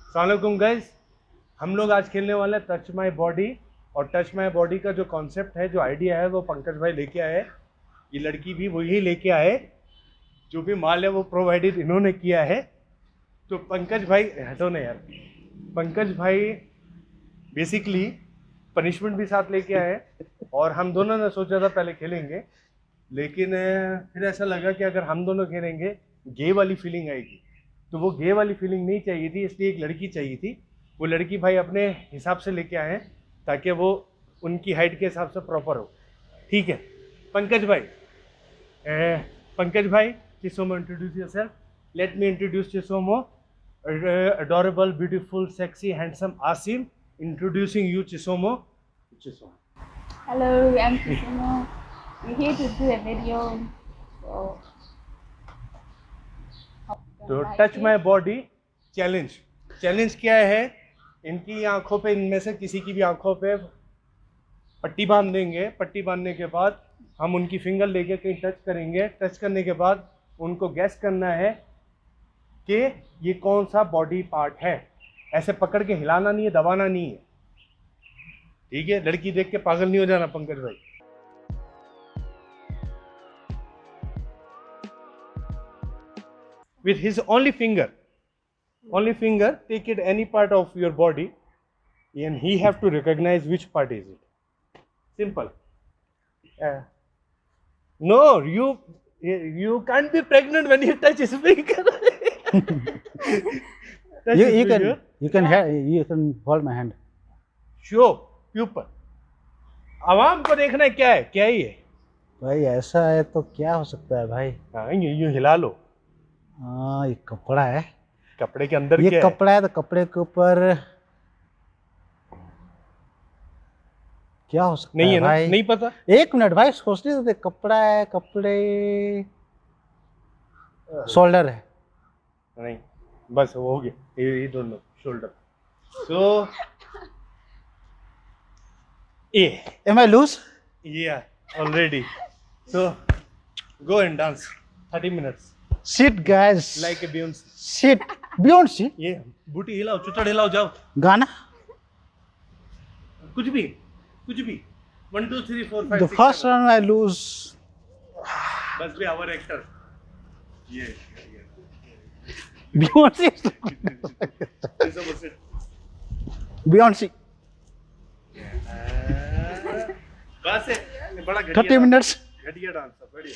अस्सलामुअलैकुम गाइस, हम लोग आज खेलने वाले हैं टच माय बॉडी। और टच माय बॉडी का जो कॉन्सेप्ट है, जो आइडिया है, वो पंकज भाई लेके आए। ये लड़की भी वही लेके आए, जो भी माल है वो प्रोवाइडेड इन्होंने किया है। तो पंकज भाई हटो ना यार। पंकज भाई बेसिकली पनिशमेंट भी साथ लेके आए, और हम दोनों ने सोचा था पहले खेलेंगे, लेकिन फिर ऐसा लगा कि अगर हम दोनों खेलेंगे गे वाली फीलिंग आएगी। तो वो गे वाली फीलिंग नहीं चाहिए थी, इसलिए एक लड़की चाहिए थी। वो लड़की भाई अपने हिसाब से लेके आए हैं, ताकि वो उनकी हाइट के हिसाब से प्रॉपर हो। ठीक है पंकज भाई। पंकज भाई, Chisomo introduce yourself. Let me introduce Chisomo, adorable, beautiful, sexy, handsome Asim. Introducing you, Chisomo. Chisomo. Hello, I'm Kisimo. We're here to do a video. So, तो touch my body challenge. Challenge क्या है? इनकी आंखों पे, इनमें से किसी की भी आंखों पे पट्टी बांध देंगे। पट्टी बांधने के बाद हम उनकी फिंगर लेके कहीं टच करेंगे। टच करने के बाद उनको गैस करना है कि ये कौन सा बॉडी पार्ट है। ऐसे पकड़ के हिलाना नहीं है, दबाना नहीं है, ठीक है? लड़की देख के पागल नहीं हो जाना पंकज भाई। With his only finger, take it any part of your body, and he have to recognize which part is it. Simple. No, you can't be pregnant when you touch his finger. Touch his finger. you can hold my hand. Show pupil. आवाम को देखना है क्या है, क्या ही है भाई ऐसा है तो क्या हो सकता है भाई? हाँ, यूं हिला लो। हाँ, ये कपड़ा है। कपड़े के अंदर ये क्या कपड़ा है तो कपड़े के ऊपर क्या हो सकता नहीं है है ना? भाई? नहीं पता। एक मिनट भाई, सोचने तो दे। कपड़ा है, कपड़े, शोल्डर है। नहीं, बस हो गया ये दोनों shoulder. So A Am I loose? yeah, already. So go and dance 30 minutes Sit guys. like a Beyonce. Sit. Beyonce. ये बूटी हिलाओ, चुचड़ हिलाओ, जाओ। गाना. कुछ भी 1 2 3 4 5 The 6 first 7. one I lose. बस भी our actor ये Beyonce. ऐसा बस Beyonce. बस है, बड़ा 30 minutes. घटिया डांस है, बढ़िया।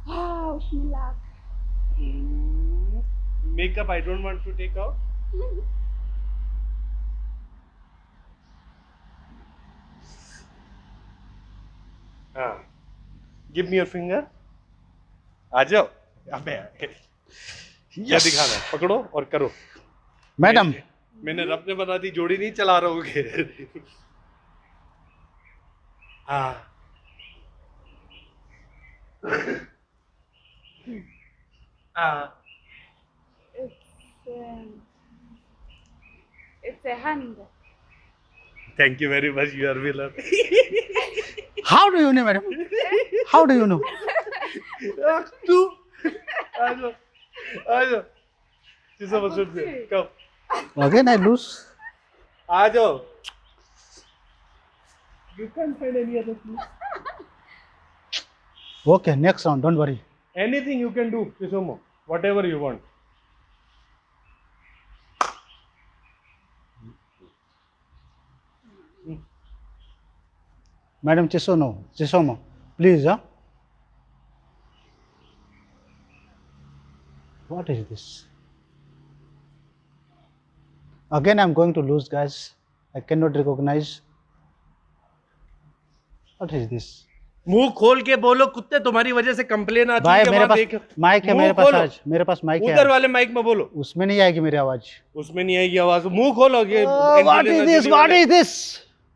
wow, wish me luck. Makeup I don't want to take out. हाँ, give me your finger. आ जाओ। अबे क्या दिखाना है? पकड़ो और करो। मैडम. मैंने रब ने बना दी जोड़ी, नहीं चला रहोगे। हाँ It's a hand. Thank you very much, you are winner. How do you know, madam? How do you know? तू आ जाओ, आ जाओ। जिसे मसूद से कब Again I lose. आ जाओ। You can't find any other clue. Okay, next round. Don't worry. Anything you can do, Chisomo. Whatever you want. Madam Chisomo, please, huh? What is this? Again, I'm going to lose, guys. I cannot recognize. What is this? मुंह खोल के बोलो कुत्ते, तुम्हारी वजह से complain आती भाई है। मेरे पास माइक है, मेरे पास आज मेरे पास माइक है। उधर वाले माइक में बोलो, उसमें नहीं आएगी मेरी आवाज। उसमें नहीं आएगी आवाज। मुंह खोलोगे। What is this? What is this?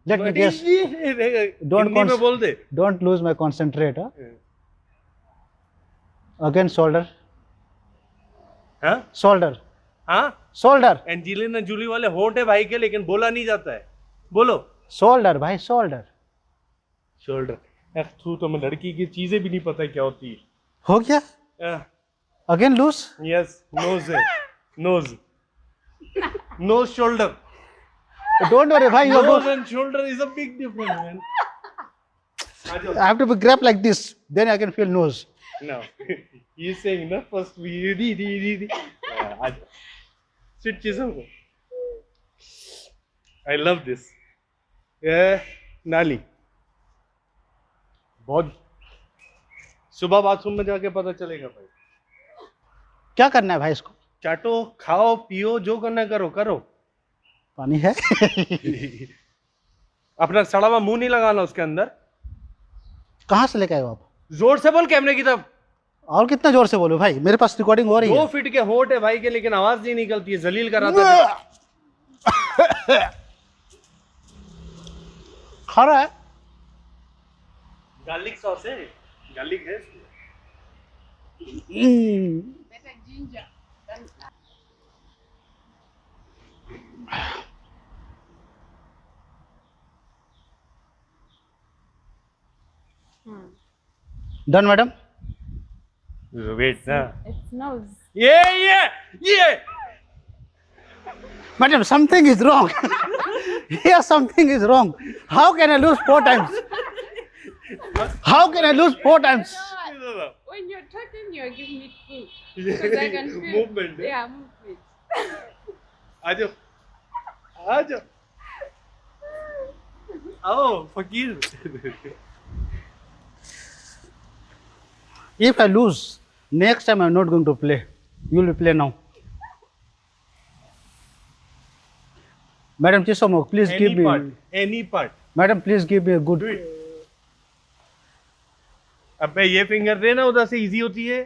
Let me guess. Don't Hindi में बोल दे। Don't lose my concentrate, huh? Again, shoulder. हाँ Shoulder. हाँ, Shoulder. एंजेलिना जूली वाले होंठ है भाई के, लेकिन बोला नहीं जाता है। बोलो Shoulder, भाई shoulder. शोल्डर। तू तो मैं लड़की की चीजें भी नहीं पता क्या होती है। हो गया? Again loose? Yes, nose है, nose. Nose shoulder. Don't worry, bhai. You Nose go. and shoulder is a big difference, man. आ जाओ. I have to be grabbed like this. Then I can feel nose. No, he's saying no. First we re. आ जाओ. Sit चीज़ों को. I love this. नाली. बहुत. सुबह bathroom में जाके पता चलेगा भाई. क्या करना है भाई इसको? चाटो, खाओ, पियो, जो करना है करो, करो. पानी है? अपना सड़ा हुआ मुंह नहीं लगाना उसके अंदर. कहाँ से लेके आए हो आप? जोर से बोल कैमरे की तरफ. और कितना जोर से बोलो भाई? मेरे पास रिकॉर्डिंग हो रही 2 है. फीट के होठ है भाई के, लेकिन आवाज नहीं निकलती है. जलील कर रहा था. खा रहा है? गार्लिक सॉस है. गार्लिक है. Better ginger than Done, madam? Wait ना. It's nose. ये Madam, something is wrong. Here something is wrong. How can I lose 4 times? How can I lose 4 times? When you're talking, you're giving me food. Because I can feel. Movement. Yeah, movement. आ जाओ, आ जाओ. आओ फकीर. If I lose, next time I'm not going to play. You will play now. Madam Chisomo, please give me. Any part. Madam, please give me a good. Do it. अबे ये finger दे ना, उधर से easy होती है.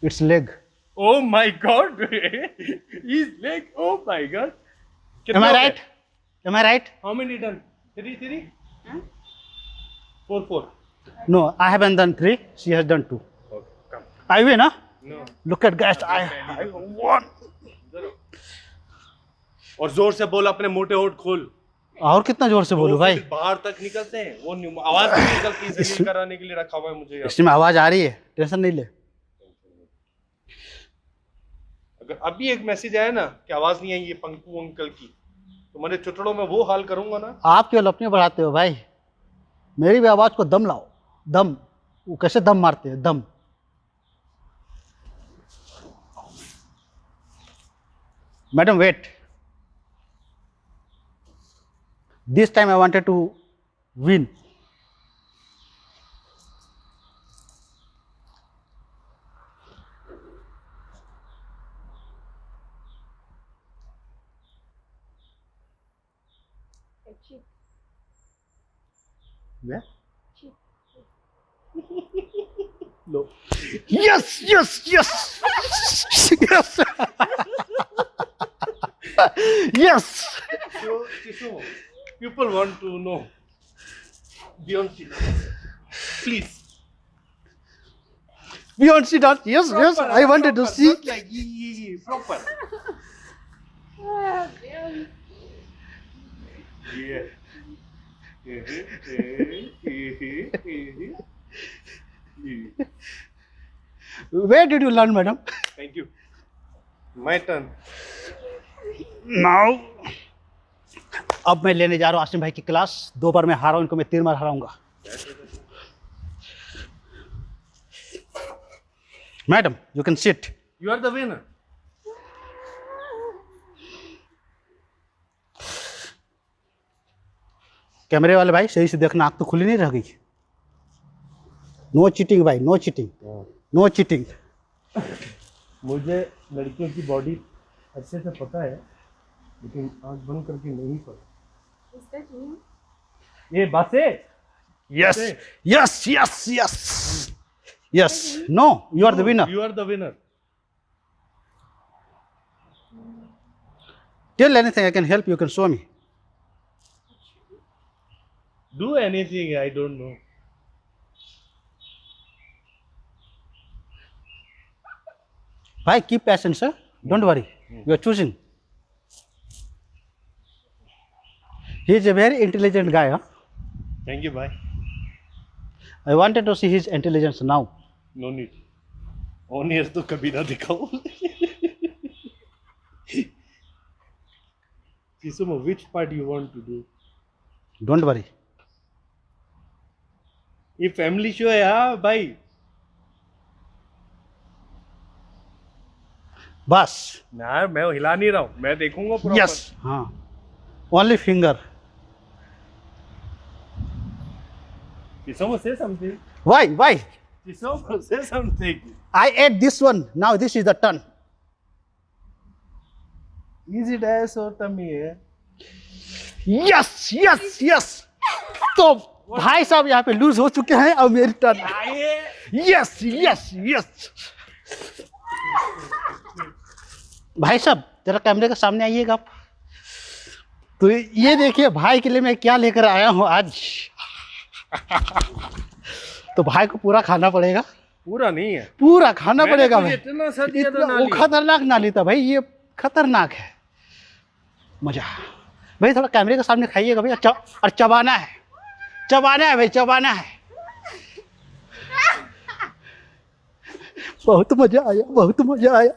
It's leg. Oh my God. His leg. Oh my God. Am I right? Am I right? How many done? 3. Huh? 4. No, I haven't done 3. She has done 2. Okay, come. I win, huh? No. Look at guys, I won. और जोर से बोल, अपने मोटे होठ खोल. और कितना जोर से बोलूं भाई? बाहर तक निकलते हैं वो. आवाज नहीं निकलती. जलील कराने के लिए रखा हुआ है मुझे यहाँ. इसमें आवाज आ रही है, टेंशन नहीं ले. अगर अभी एक मैसेज आया ना कि आवाज नहीं आई ये पंकु अंकल की, तो मेरे चुटड़ों में वो हाल करूंगा ना. आप केवल अपनी बढ़ाते हो भाई. मेरी भी आवाज को दम लाओ. दम. वो कैसे दम मारते हैं? दम. Madam wait. This time I wanted to win. A cheek. Yeah. Cheek. Low. Yes, yes, yes. Yes. Yes. So, people want to know Beyonce. Please. Beyonce done. Yes, yes. Proper, I wanted to proper, see. not like proper. Ah, damn. Yeah. Where did you learn, madam? Thank you. My turn. Now. अब मैं लेने जा रहा हूँ आसिम भाई की class. 2 बार मैं हारा हूँ, इनको मैं 3 बार हराऊंगा. Madam, you can sit. You are the winner. कैमरे वाले भाई सही से देखना, आँख तो खुली नहीं रह गई. नो चीटिंग भाई, नो चीटिंग, नो चीटिंग. मुझे लड़कियों की बॉडी अच्छे से पता है, लेकिन आँख बंद करके नहीं पता. Is that you? ये बासे. Yes, yes, yes, yes, yes. No, you are the winner. You are the winner. Tell anything I can help you, can show me. Do anything, I don't know. Bhai, keep patience, sir. Don't worry. You are choosing. He is a very intelligent guy, huh? Thank you, bye. I wanted to see his intelligence now. No need. On ears तो कभी ना दिखाओ. Chisumo, which part you want to do? Don't worry. ये family show है हाँ भाई. बस. ना मैं हिला नहीं रहा हूँ. मैं देखूंगा proper. Yes. हाँ. Only finger. Chisumo, say something. Why? Why? Chisumo, say something. I ate this one. Now this is the turn. Easy dash or tummy है. Yes, yes, yes. तो भाई साहब यहाँ पे लूज हो चुके हैं और मेरी टर्न. Yes, yes, yes. भाई साहब जरा कैमरे के सामने आइएगा आप. तो ये देखिए भाई के लिए मैं क्या लेकर आया हूँ आज. तो भाई को पूरा खाना पड़ेगा. पूरा नहीं है. पूरा खाना पड़ेगा भाई. इतना सा दिया था वो खतरनाक नाली था भाई. ये खतरनाक है. मजा भाई. थोड़ा कैमरे के सामने खाइएगा भाई. और चबाना है. चबाना है भाई. चबाना है. बहुत मजा आया. बहुत मजा आया.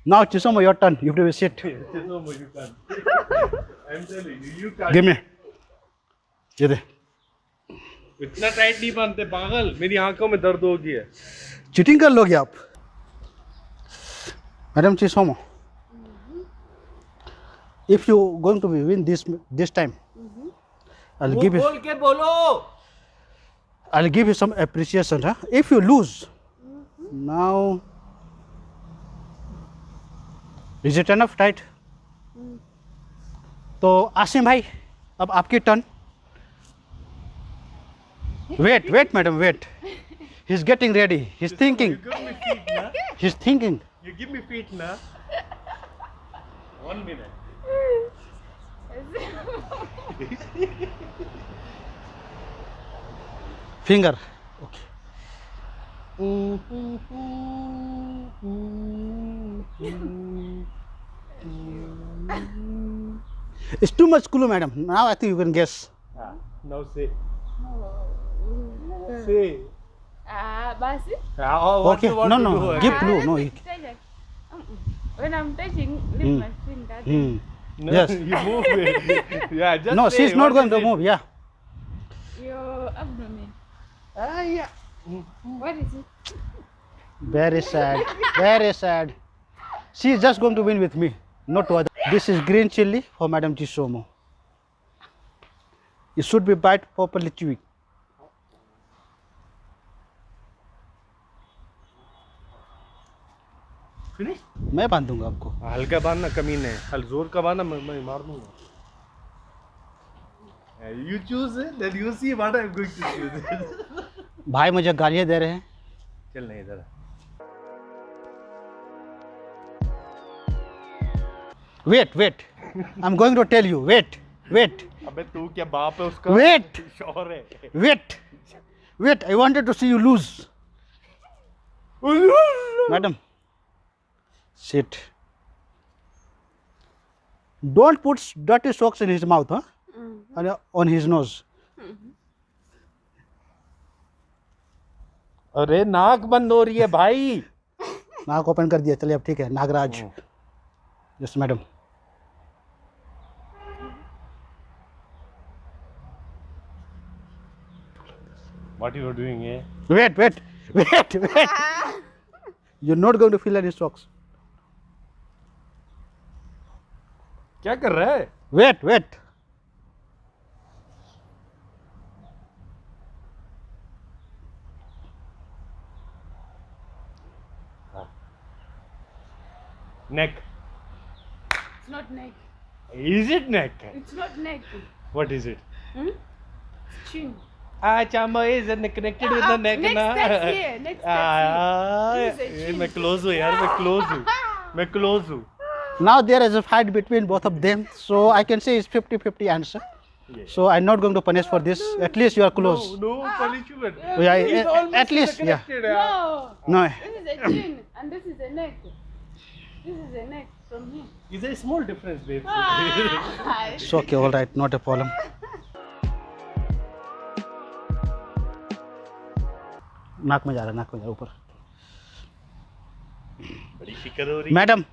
Now Chisumo, your turn. You have to sit. Chisumo, you can't. I'm telling you, you can't. Give me. ये दे. इतना टाइट नहीं बांधते पागल. मेरी आंखों में दर्द हो गया. चीटिंग कर लोगे आप. Madam Chisumo, if you going to be win this time, I'll give you. बोल के बोलो. I'll give you some appreciation. Huh? If you lose, now is it enough tight? तो आसिम भाई अब आपकी turn. Wait, madam, wait. He's getting ready. He's thinking. You give me feet na. He's thinking. You give me feet na. 1 minute. Finger. Okay. It's too much clue, madam. Now I think you can guess. Now say. Say. Basi. What Okay. you want No, to no. do? Give clue. No. When I'm touching, leave my finger. No, Yes. You move it. Yeah, just No, say, she's not what going is to it? move. Yeah. Your abdomen. Yeah. What is it? Very sad. Very sad. She is just going to win with me, not to other. This is green chili for Madam Chisumo. It should be bite properly chewing. Finish? मैं बांध दूंगा आपको. हल्का बांधना कमीने है. हल जोर का बांधना मैं मार दूंगा. You choose it, then you see what I'm going to choose. भाई मुझे गालियाँ दे रहे हैं. चल नहीं इधर. Wait. I'm going to tell you. Wait. अबे तू क्या बाप है उसका? Wait. शौहर है. Wait. I wanted to see you lose. Madam, sit. Don't put dirty socks in his mouth, huh? And on his nose. अरे नाक बंद हो रही है भाई. नाक ओपन कर दिया. चलिए अब ठीक है. Nagaraj. Yes madam. What you are doing here? Wait. You're not going to fill any socks. क्या कर रहा है? Wait. Neck. It's not neck. Is it neck? It's not neck. What is it? Chin. Chamba is connected with the neck Next na. steps here. Next steps here. This is a chin. मैं close हूँ यार. मैं close हूँ. Now there is a fight between both of them, so I can say it's 50-50 answer. Yeah. So I'm not going to punish for this. At least you are close. No punishment. Yeah, It's almost at least, yeah. connected, yeah. No. No. This is a chin and this is a neck. This is a neck from here. Is there a small difference, babe? Ah, It's okay, all right, not a problem. नाक में जा रहा है, नाक में जा रहा है ऊपर। बड़ी फिक्र हो रही है, मैडम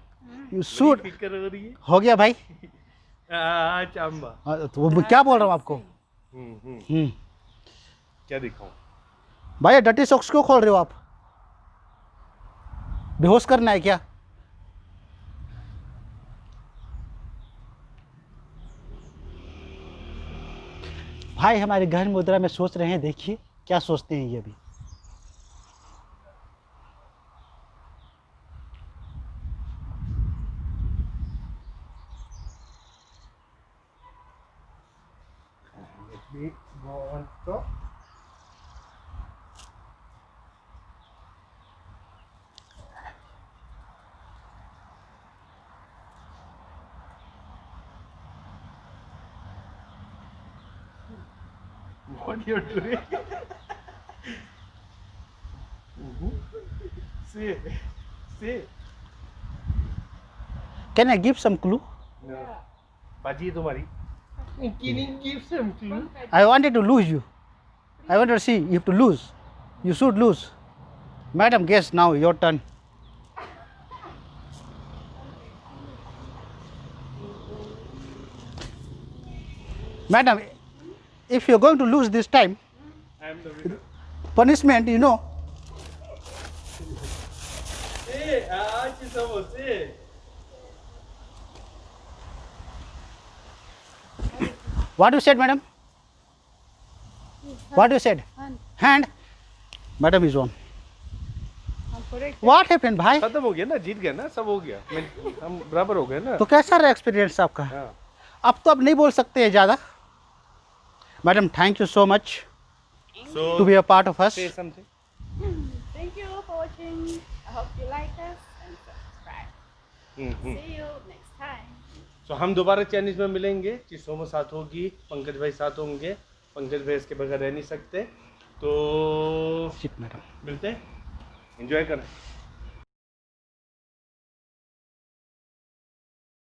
यू शूड, बड़ी फिक्र हो रही है। हो गया भाई। चांबा। तो वो मैं क्या बोल रहा हूँ आपको। क्या दिखाऊं? भाई डर्टी सॉक्स क्यों खोल रहे हो आप? बेहोश करना है क्या? भाई हमारे गहन मुद्रा में सोच रहे हैं, देखिए क्या सोचते हैं ये अभी। Let me go on top. What you're doing? See, see. Can I give some clue? No. बाजी तुम्हारी। Can you give some clue? I wanted to lose you. I wanted to see you have to lose. You should lose. Madam, guess now your turn. Madam, if you're going to lose this time, I am the winner. punishment, you know. Hey, आज सब से। What you said, madam? What you said? Hand. Hand. Madam is on. I'm correct. What happened, भाई? खत्म हो गया ना, जीत गया ना, सब हो गया। हम बराबर हो गए ना। तो कैसा रहा एक्सपीरियंस आपका? हाँ। अब तो आप नहीं बोल सकते हैं ज़्यादा। Madam, thank you so much So to be a part of us. say something. Thank you for watching. I hope you like us and subscribe. See you next time. So हम दोबारा चैलेंज में मिलेंगे। चिसोमो साथ होगी, पंकज भाई साथ होंगे। पंकज भाई इसके बगैर रह नहीं सकते, तो मैडम मिलते हैं। एंजॉय करें।